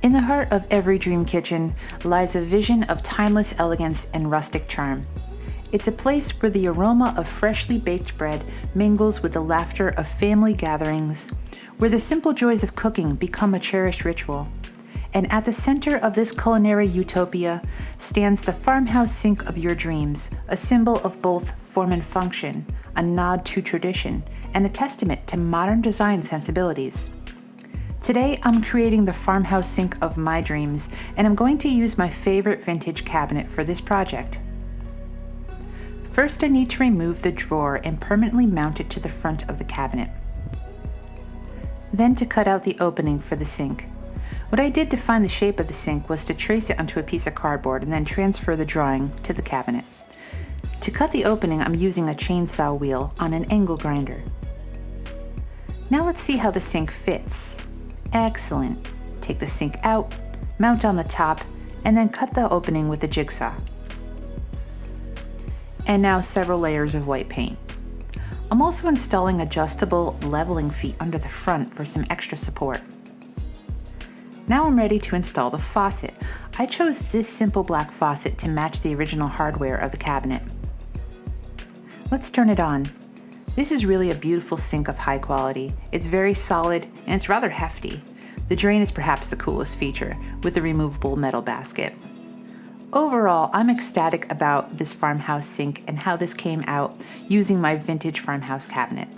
In the heart of every dream kitchen lies a vision of timeless elegance and rustic charm. It's a place where the aroma of freshly baked bread mingles with the laughter of family gatherings, where the simple joys of cooking become a cherished ritual. And at the center of this culinary utopia stands the farmhouse sink of your dreams, a symbol of both form and function, a nod to tradition, and a testament to modern design sensibilities. Today, I'm creating the farmhouse sink of my dreams, and I'm going to use my favorite vintage cabinet for this project. First, I need to remove the drawer and permanently mount it to the front of the cabinet. Then to cut out the opening for the sink. What I did to find the shape of the sink was to trace it onto a piece of cardboard and then transfer the drawing to the cabinet. To cut the opening, I'm using a chainsaw wheel on an angle grinder. Now let's see how the sink fits. Excellent. Take the sink out, mount on the top, and then cut the opening with a jigsaw. And now several layers of white paint. I'm also installing adjustable leveling feet under the front for some extra support. Now I'm ready to install the faucet. I chose this simple black faucet to match the original hardware of the cabinet. Let's turn it on. This is really a beautiful sink of high quality. It's very solid and it's rather hefty. The drain is perhaps the coolest feature, with the removable metal basket. Overall, I'm ecstatic about this farmhouse sink and how this came out using my vintage farmhouse cabinet.